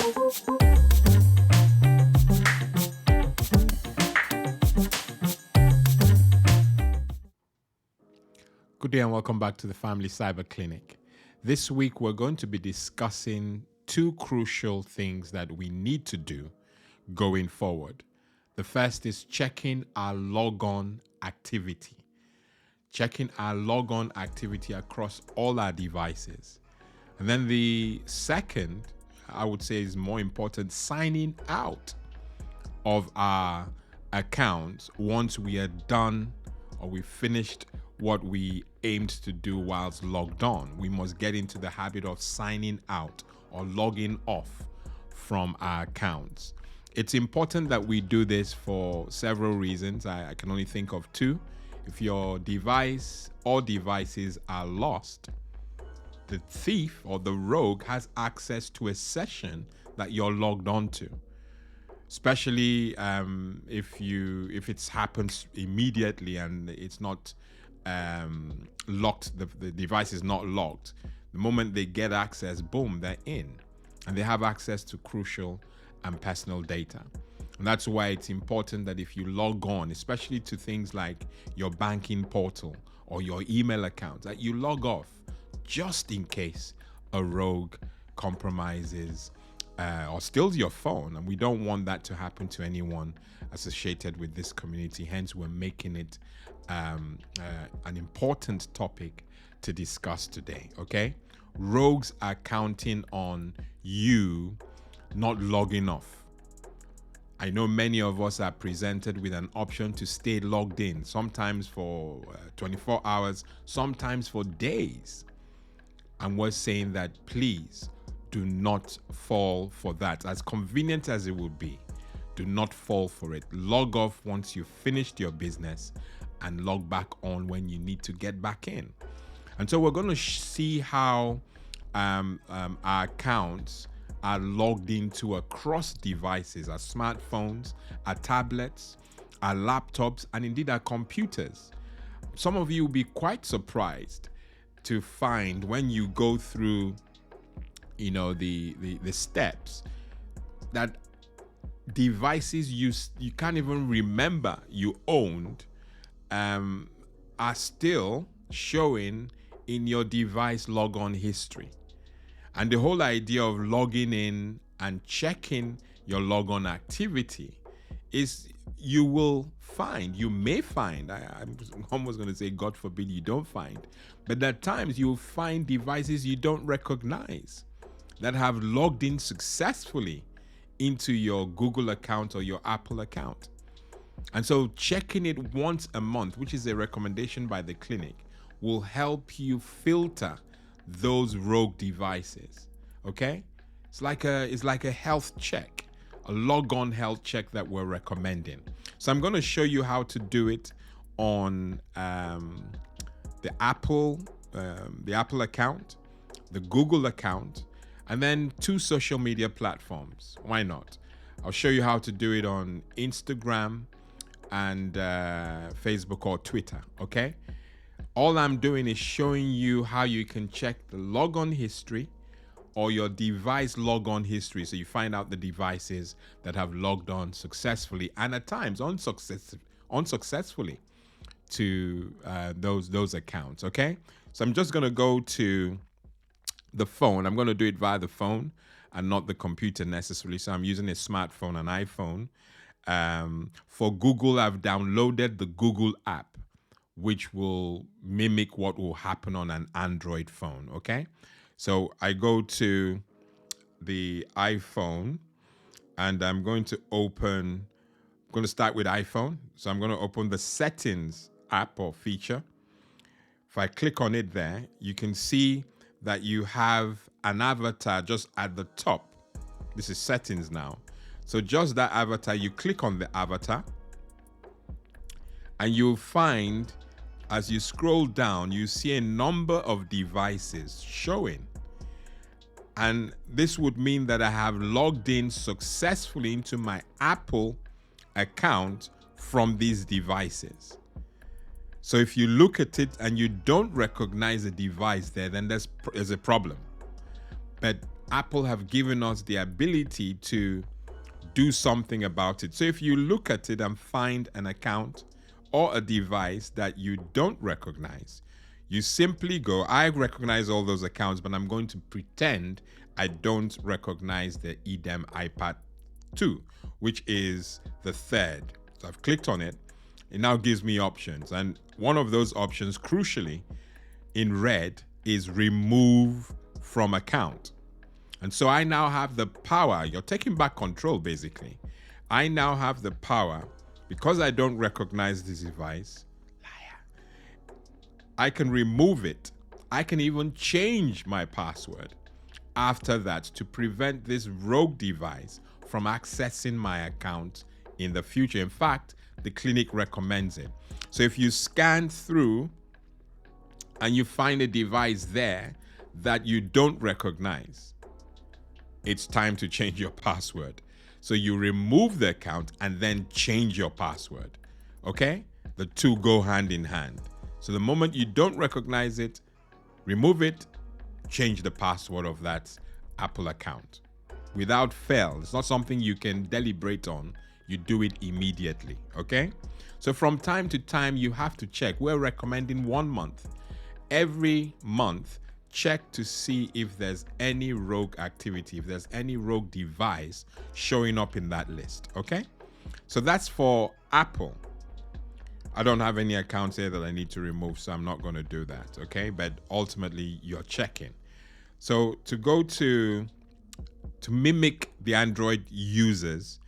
Good day and welcome back to the Family Cyber Clinic. This week we're going to be discussing two crucial things that we need to do going forward. The first is checking our Logon activity. Checking our Logon activity across all our devices. And then the second, I would say, is more important, signing out of our accounts once we are done or we finished what we aimed to do whilst logged on. We must get into the habit of signing out or logging off from our accounts. It's important that we do this for several reasons. I can only think of two. If your device or devices are lost, the thief or the rogue has access to a session that you're logged on to. Especially if it happens immediately and it's not locked, the device is not locked. The moment they get access, boom, they're in, and they have access to crucial and personal data. And that's why it's important that if you log on, especially to things like your banking portal or your email account, that you log off just in case a rogue compromises or steals your phone. And we don't want that to happen to anyone associated with this community. Hence, we're making it an important topic to discuss today, okay? Rogues are counting on you not logging off. I know many of us are presented with an option to stay logged in, sometimes for 24 hours, sometimes for days. And we're saying that please do not fall for that. As convenient as it would be, do not fall for it. Log off once you've finished your business and log back on when you need to get back in. And so we're going to see how our accounts are logged into across devices, our smartphones, our tablets, our laptops, and indeed our computers. Some of you will be quite surprised to find when you go through, the steps, that devices you can't even remember you owned are still showing in your device logon history. And the whole idea of logging in and checking your logon activity is you may find, I'm almost going to say, God forbid you don't find, but at times you'll find devices you don't recognize that have logged in successfully into your Google account or your Apple account. And so checking it once a month, which is a recommendation by the clinic, will help you filter those rogue devices. Okay? It's like a health check, a logon health check that we're recommending. So I'm going to show you how to do it on the Apple account, the Google account, and then two social media platforms. Why not? I'll show you how to do it on Instagram and Facebook or Twitter, okay? All I'm doing is showing you how you can check the logon history or your device logon history. So you find out the devices that have logged on successfully and at times unsuccessfully to those accounts, okay? So I'm just going to go to the phone. I'm going to do it via the phone and not the computer necessarily. So I'm using a smartphone, an iPhone. For Google, I've downloaded the Google app, which will mimic what will happen on an Android phone, okay? So I go to the iPhone and I'm going to start with iPhone. So I'm going to open the settings app or feature. If I click on it there, you can see that you have an avatar just at the top. This is settings now. So just that avatar, you click on the avatar and you'll find, as you scroll down, you see a number of devices showing. And this would mean that I have logged in successfully into my Apple account from these devices. So if you look at it and you don't recognize a device there, then there's a problem. But Apple have given us the ability to do something about it. So if you look at it and find an account or a device that you don't recognize, you simply go, I recognize all those accounts, but I'm going to pretend I don't recognize the EDEM iPad 2, which is the third. So I've clicked on it. It now gives me options. And one of those options, crucially, in red, is remove from account. And so I now have the power. You're taking back control, basically. I now have the power, because I don't recognize this device, I can remove it. I can even change my password after that to prevent this rogue device from accessing my account in the future. In fact, the clinic recommends it. So if you scan through and you find a device there that you don't recognize, it's time to change your password. So you remove the account and then change your password. Okay? The two go hand in hand. So the moment you don't recognize it, remove it, change the password of that Apple account. Without fail. It's not something you can deliberate on. You do it immediately. Okay? So from time to time, you have to check. We're recommending 1 month. Every month, check to see if there's any rogue activity, if there's any rogue device showing up in that list. Okay? So that's for Apple. I don't have any accounts here that I need to remove, so I'm not going to do that. Okay? But ultimately, you're checking. So to go to mimic the Android users,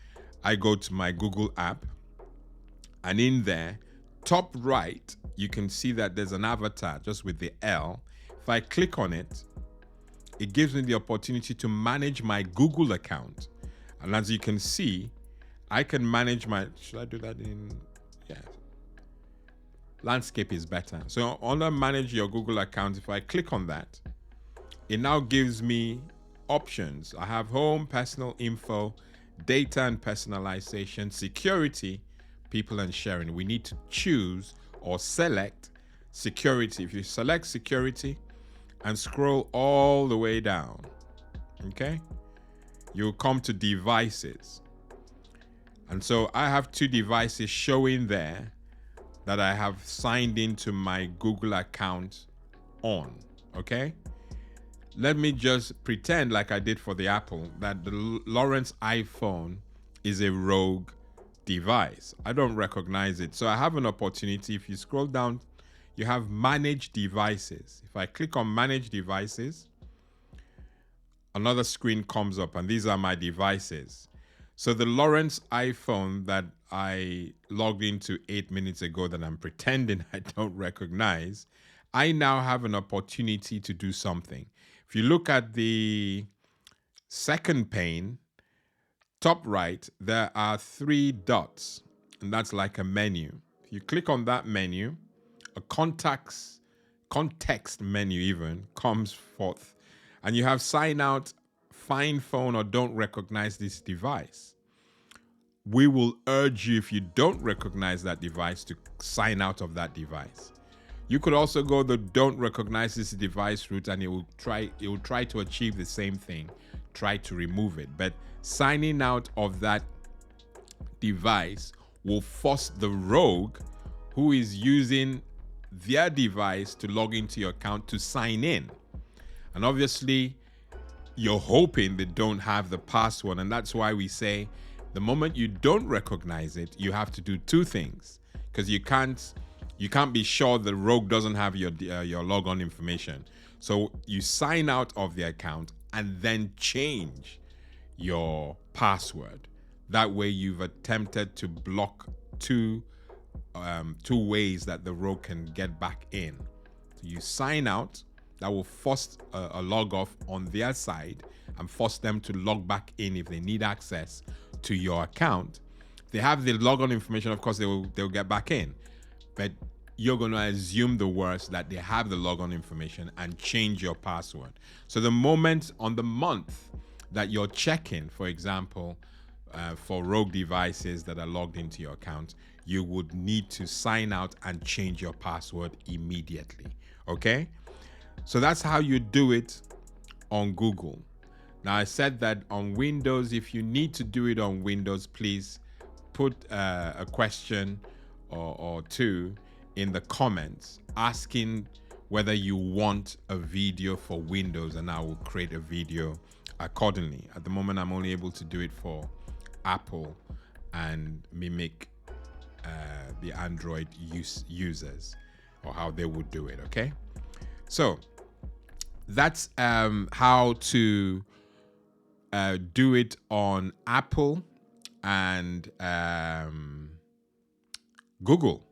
I go to my Google app, and in there, top right, you can see that there's an avatar just with the L. If I click on it, it gives me the opportunity to manage my Google account. And as you can see, I can manage my, should I do that in, yeah. Landscape is better. So under manage your Google account, if I click on that, it now gives me options. I have home, personal info, data and personalization, security, people and sharing. We need to choose or select security. If you select security and scroll all the way down, okay, you'll come to devices. And so I have 2 devices showing there that I have signed into my Google account on, okay? Let me just pretend like I did for the Apple that the Lawrence iPhone is a rogue device. I don't recognize it. So I have an opportunity. If you scroll down, you have manage devices. If I click on manage devices, another screen comes up and these are my devices. So the Lawrence iPhone that I logged into 8 minutes ago that I'm pretending I don't recognize, I now have an opportunity to do something. If you look at the second pane, top right, there are 3 dots, and that's like a menu. If you click on that menu, a context menu even comes forth, and you have sign out, find phone, or don't recognize this device. We will urge you, if you don't recognize that device, to sign out of that device. You could also go the don't recognize this device route, and it will try to achieve the same thing, try to remove it. But signing out of that device will force the rogue who is using their device to log into your account to sign in. And obviously, you're hoping they don't have the password, and that's why we say the moment you don't recognize it, you have to do 2 things, because you can't be sure the rogue doesn't have your logon information. So you sign out of the account and then change your password. That way you've attempted to block two ways that the rogue can get back in. So you sign out, that will force a log off on their side and force them to log back in if they need access to your account. If they have the logon information, of course they'll get back in. But you're going to assume the worst, that they have the logon information, and change your password. So the moment on the month that you're checking, for example, for rogue devices that are logged into your account, you would need to sign out and change your password immediately. Okay? So that's how you do it on Google. Now, I said that on Windows, if you need to do it on Windows, please put a question or two in the comments asking whether you want a video for Windows, and I will create a video accordingly. At the moment, I'm only able to do it for Apple and mimic the Android users or how they would do it. Okay, so that's how to do it on Apple and Google,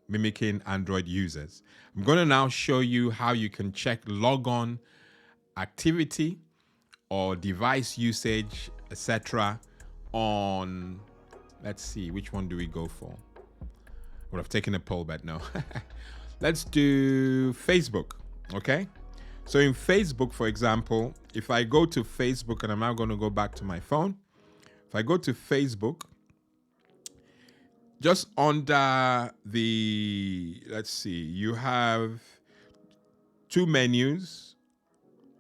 mimicking Android users. I'm going to now show you how you can check Logon activity or device usage, etc. on, let's see, which one do we go for? Would have taken a poll, but no. Let's do Facebook, okay? So in Facebook, for example, if I go to Facebook, and I'm now going to go back to my phone. If I go to Facebook, just under the, let's see, you have two menus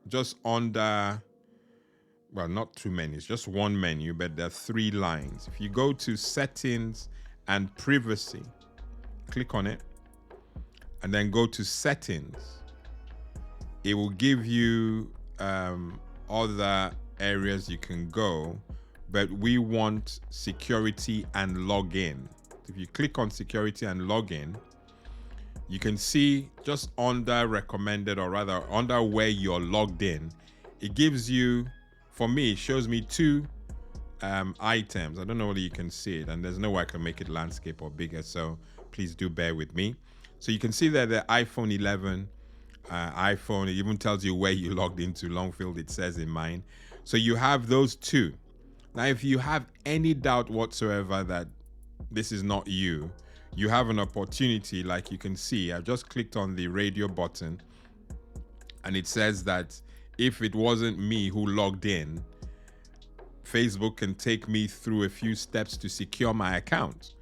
just under, well, not two menus, just one menu, but there are three lines. If you go to settings and privacy, click on it, and then go to settings, it will give you other areas you can go, but we want security and login. If you click on security and login, you can see just under recommended, or rather under where you're logged in, it gives you, for me, it shows me two items. I don't know whether you can see it, and there's no way I can make it landscape or bigger, so please do bear with me. So you can see that the iPhone 11 iPhone, it even tells you where you logged into. Longfield, it says in mine. So you have those two. Now, if you have any doubt whatsoever that this is not you, you have an opportunity. Like you can see, I just clicked on the radio button, and it says that if it wasn't me who logged in, Facebook can take me through a few steps to secure my account.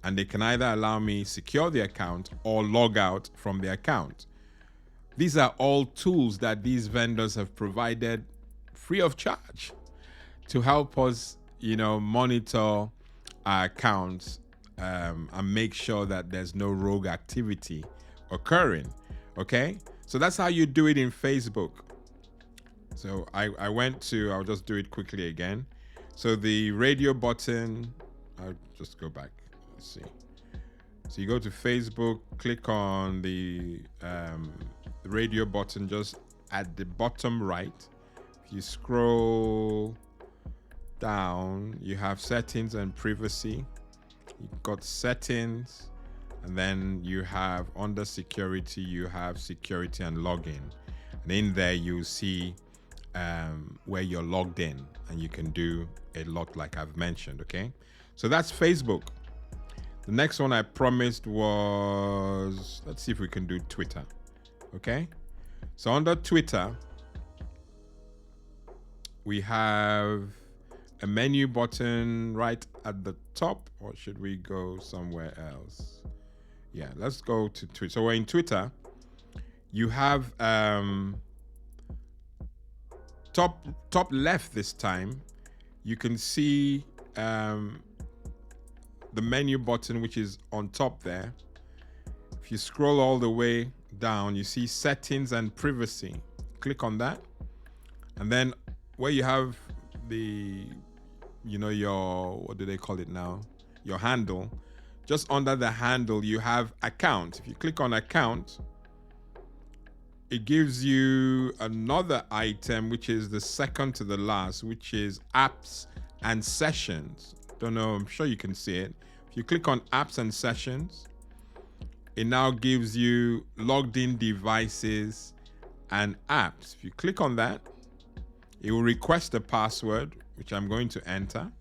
And they can either allow me secure the account or log out from the account. These are all tools that these vendors have provided free of charge to help us, monitor our accounts and make sure that there's no rogue activity occurring. Okay, so that's how you do it in Facebook. So I went to, I'll just do it quickly again. So the radio button, I'll just go back. Let's see. So you go to Facebook, click on the radio button just at the bottom right. If you scroll down, you have settings and privacy. You've got settings, and then you have under security, you have security and login. And in there, you'll see where you're logged in, and you can do a lot like I've mentioned, okay? So that's Facebook. The next one I promised was, let's see if we can do Twitter, okay? So under Twitter, we have a menu button right at the top, or should we go somewhere else? Yeah, let's go to Twitter. So we're in Twitter. You have top left this time. You can see the menu button, which is on top there. If you scroll all the way down, you see settings and privacy. Click on that, and then where you have the, your, what do they call it now? Your handle. Just under the handle, you have account. If you click on account, it gives you another item, which is the second to the last, which is apps and sessions. Don't know, I'm sure you can see it. If you click on apps and sessions, it now gives you logged in devices and apps. If you click on that, it will request a password, which I'm going to enter.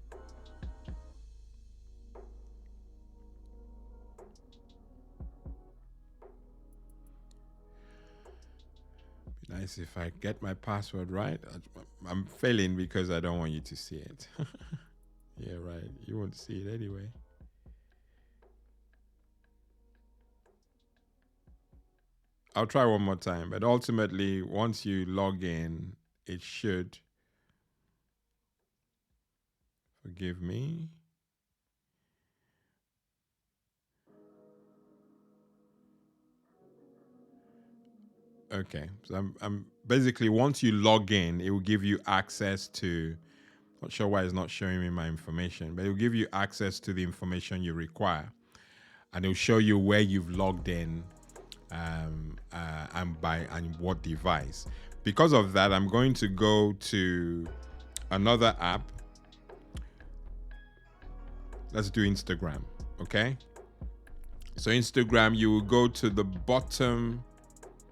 Be nice if I get my password right. I'm failing because I don't want you to see it. Yeah, right. You won't see it anyway. I'll try one more time, but ultimately, once you log in, it should Forgive me. Okay, so I'm basically, once you log in, it will give you access to. Not sure why it's not showing me my information, but it will give you access to the information you require, and it will show you where you've logged in, and what device. Because of that, I'm going to go to another app. Let's do Instagram, okay? So Instagram, you will go to the bottom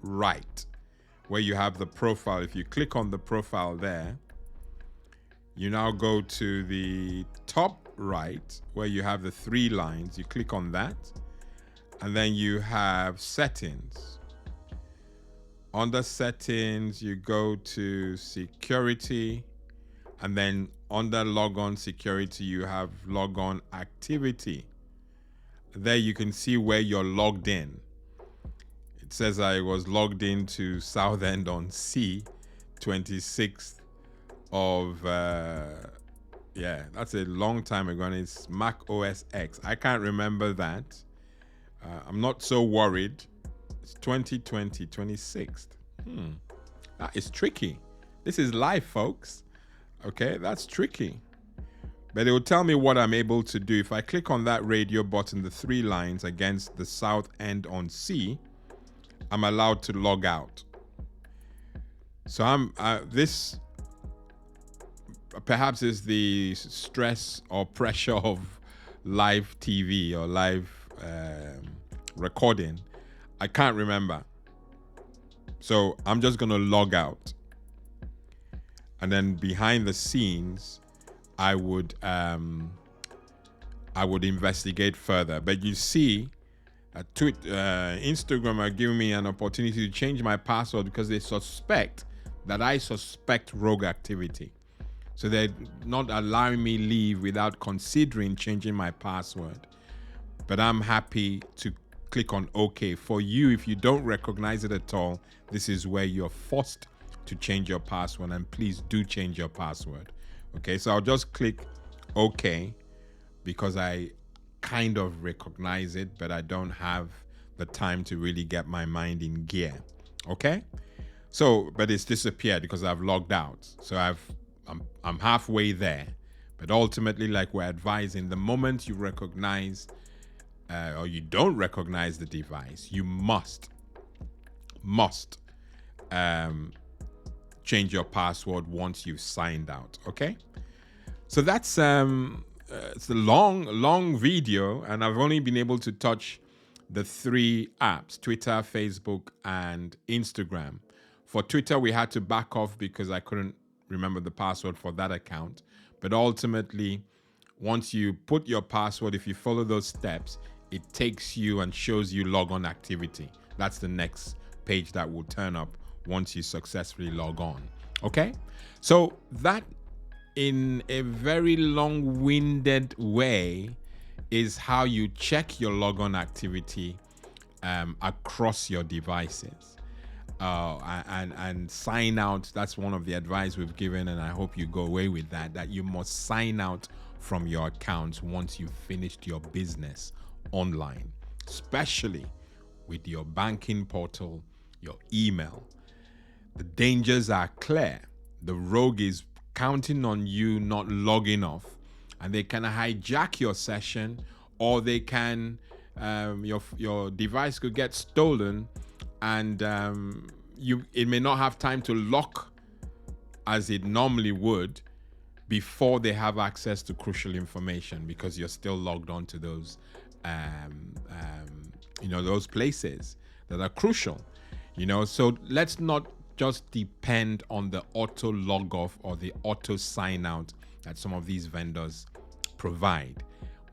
right where you have the profile. If you click on the profile there, you now go to the top right where you have the 3 lines. You click on that, and then you have settings. Under settings, you go to security, and then under Logon security, you have Logon activity. There you can see where you're logged in. It says I was logged into Southend on C, 26th of, that's a long time ago, and it's Mac OS X. I can't remember that. I'm not so worried. It's 2020, 26th. That is tricky. This is live, folks. Okay, that's tricky. But it will tell me what I'm able to do. If I click on that radio button, the 3 lines against the south end on C, I'm allowed to log out. So this perhaps is the stress or pressure of live TV or live recording. I can't remember. So I'm just going to log out. And then behind the scenes, I would investigate further. But you see, Instagram are giving me an opportunity to change my password because they suspect that I suspect rogue activity. So they're not allowing me leave without considering changing my password. But I'm happy to click on OK. For you, if you don't recognize it at all, this is where you're forced to change your password, and please do change your password. Okay, so I'll just click OK because I kind of recognize it, but I don't have the time to really get my mind in gear. Okay, so but it's disappeared because I've logged out. So I'm halfway there, but ultimately, like we're advising, the moment you recognize or you don't recognize the device, you must change your password once you've signed out. Okay, so that's it's a long video, and I've only been able to touch the 3 apps: Twitter, Facebook, and Instagram. For Twitter, we had to back off because I couldn't remember the password for that account. But ultimately, once you put your password, if you follow those steps, it takes you and shows you Logon activity. That's the next page that will turn up once you successfully log on. Okay, so that, in a very long-winded way, is how you check your Logon activity across your devices. And sign out. That's one of the advice we've given, and I hope you go away with that you must sign out from your accounts once you've finished your business online, especially with your banking portal, your email. The dangers are clear. The rogue is counting on you not logging off, and they can hijack your session, or they can your device could get stolen, and it may not have time to lock as it normally would before they have access to crucial information, because you're still logged on to those those places that are crucial. So let's not just depend on the auto log off or the auto sign out that some of these vendors provide.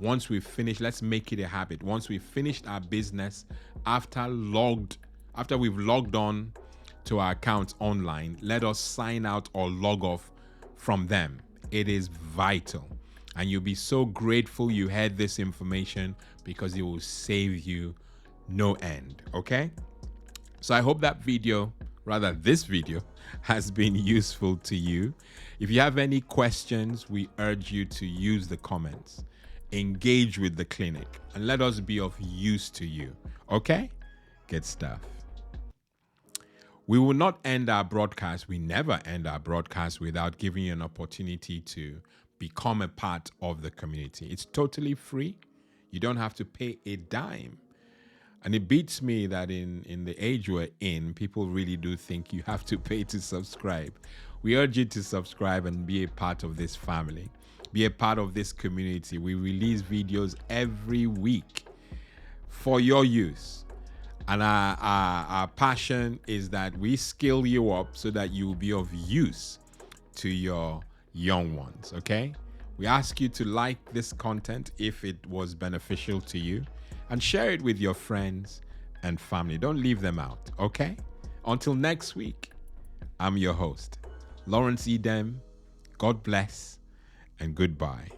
Once we've finished, let's make it a habit. Once we've finished our business, after we've logged on to our accounts online, let us sign out or log off from them. It is vital. And you'll be so grateful you had this information, because it will save you no end. Okay? So I hope that video rather this video has been useful to you. If you have any questions, we urge you to use the comments. Engage with the clinic and let us be of use to you. Okay? Good stuff. We will not end our broadcast. We never end our broadcast without giving you an opportunity to become a part of the community. It's totally free. You don't have to pay a dime. And it beats me that in the age we're in, people really do think you have to pay to subscribe. We urge you to subscribe and be a part of this family. Be a part of this community. We release videos every week for your use. And our passion is that we skill you up so that you will be of use to your young ones, okay? We ask you to like this content if it was beneficial to you and share it with your friends and family. Don't leave them out, okay? Until next week, I'm your host, Lawrence Edem. God bless and goodbye.